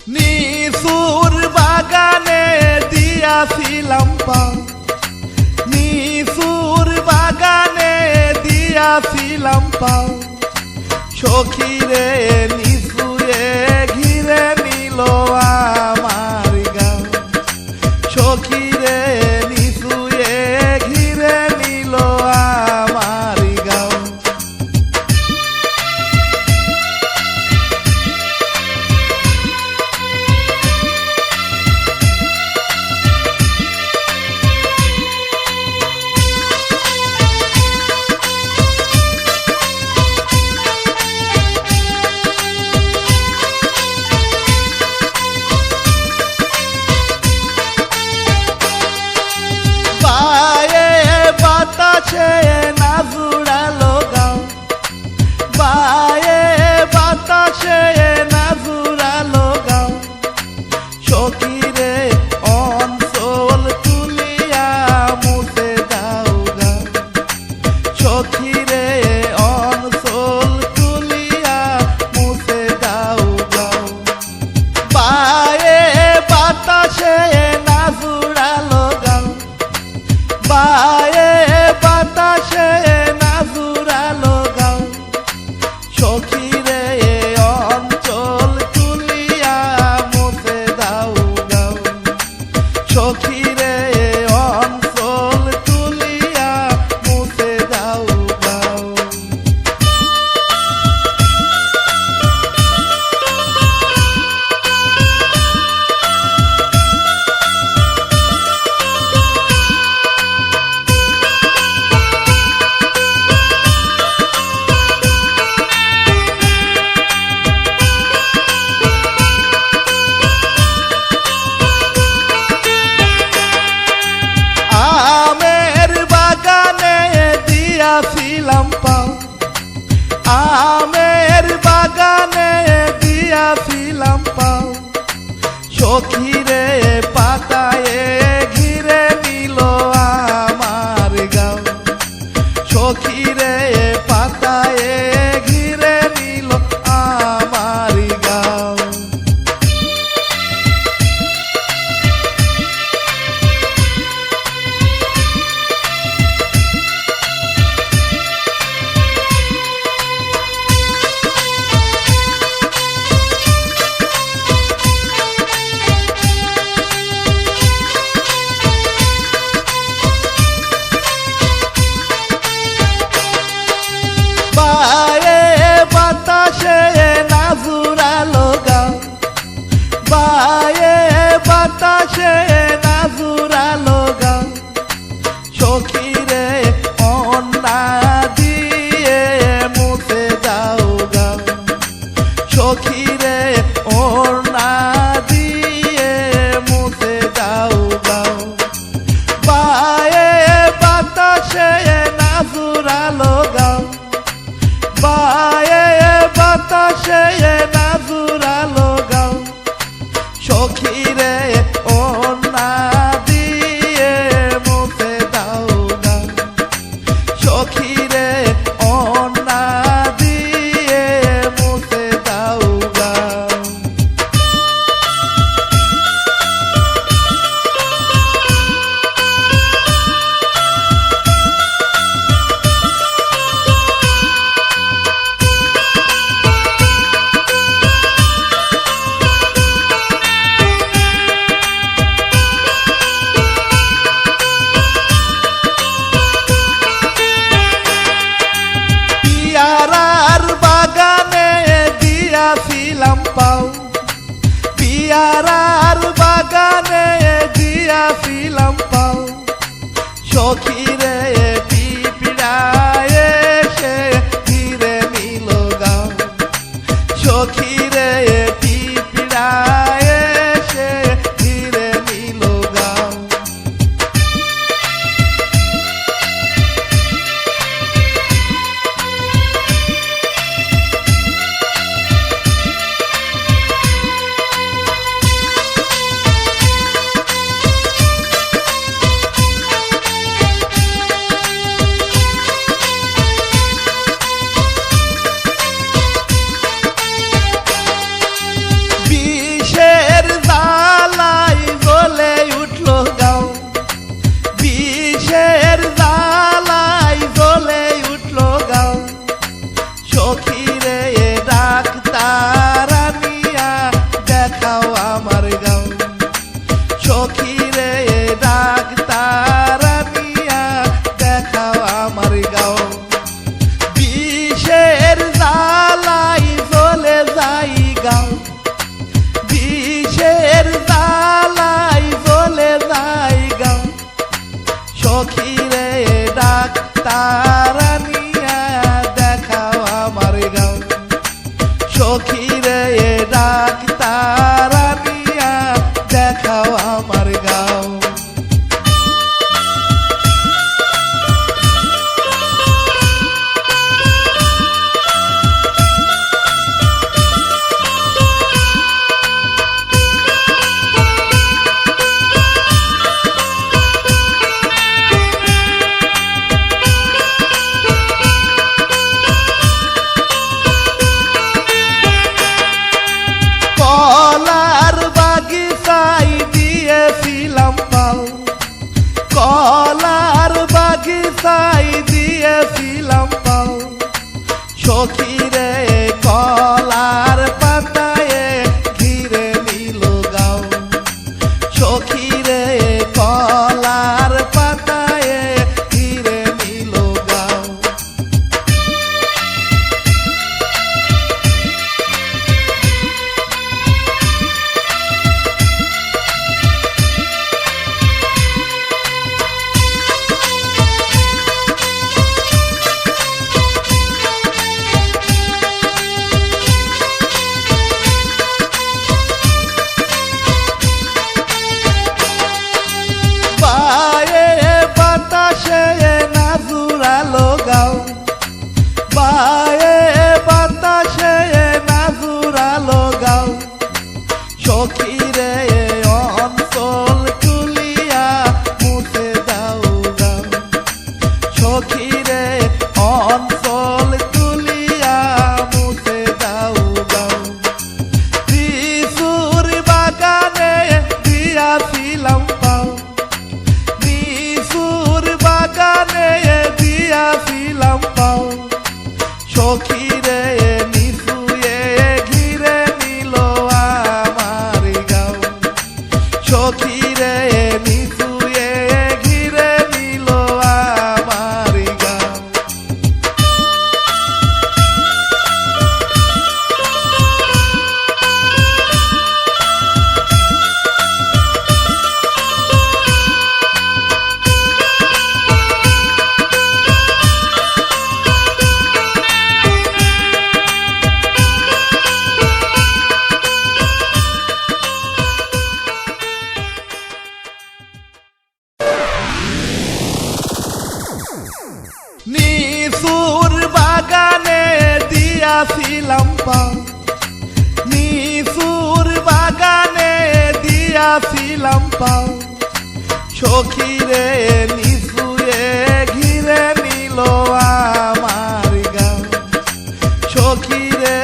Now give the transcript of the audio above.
নিসুর বাগানে দিয়াছিলাম পাও, নিসুর বাগানে দিয়াছিলাম পাও, সখীরে নিসুয়ে ঘিরে নিল আমার গাও, সখীরে নিসুয়ে ঘিরে নিল আমার গাও। বাতাসে না জুড়ালো গাও, বায়ে বাতাসে না জুড়ালো গাও, সখীরে অঞ্চল তুলিয়া মুছে দাও গাও, সখীরে অঞ্চল তুলিয়া মুছে দাও গাও। বায়ে বাতাসে না জুড়ালো গাও, বায়ে বাতাসে না জুড়ালো গাও, সখীরে অঞ্চল তুলিয়া মুছে দাও গাও, সখীরে অঞ্চল তুলিয়া মুছে দাও গাও। আমের বাগানে দিয়াছিলাম পাও, আমের বাগানে দিয়াছিলাম পাও, সখীরে পাতায়ে ঘিরে নিল আমার গাও, সখীরে পাতায়ে ঘিরে নিল আমার গাও। বায়ে বাতাসে না জুড়ালো গাও, বায়ে বাতাসে না জুড়ালো গাও, সখীরে অন্না দিয়ে মুছে দাও গাও, সখীরে অন্না দিয়ে মুছে দাও গাও। বায়ে বাতাসে না জুড়ালো গাও, বায়ে বাতাসে না জুড়ালো গাও, সখীরে অন্না দিয়ে মুছে দাও গাও, সখীরে অন্না দিয়ে মুছে দাও গাও। পিয়ারার বাগানে দিয়াছিলাম পাও, পিয়ারার বাগানে দিয়াছিলাম পাও, সখীরে পিঁপড়ায় এসে ঘিরে নিল গাও, সখীরে পিঁপড়ায় এসে ঘিরে নিল গাও। ডাক্তার আনিয়া দেখাও আমার গাও সখী রে ডাক্তার আনিয়া দেখাও আমার গাও বিষের জ্বালাই জ্বলে যাই গাও বিষের জ্বালাই জ্বলে যাই গাও সখী রে ডাক্তার আনিয়া দেখাও আমার গাও সখী রে ডাক্তার আনিয়া দেখাও আমার গাও কলার বাগিচায় দিয়েছিলাম পাল কলার বাগিচায় দিয়েছিলাম পাল সখী রে কলার পাতায় ঘিরে নিল গাও সখী রে কলার পাতায় ঘিরে নিল গাও বায়ে বাতাসে না জুড়ালো গাও বায়ে বাতাসে না জুড়ালো গাও সখী রে অঞ্চল তুলিয়া মুছে দাও গাও সখী রে অঞ্চল তুলিয়া মুছে দাও গাও লিচুর বাগানে দিয়াছিলাম পাও লিচুর বাগানে দিয়াছিলাম পাও সখী রে নিচুয়ে ঘিরে নিল আমার গাও সখী রে নিচুয়ে ঘিরে নিল আমার গাও নিচুর বাগানে দিয়াছিলাম পাও নিচুর বাগানে দিয়াছিলাম পাও সখী রে নিচুয়ে ঘিরে নিল আমার গাও সখী রে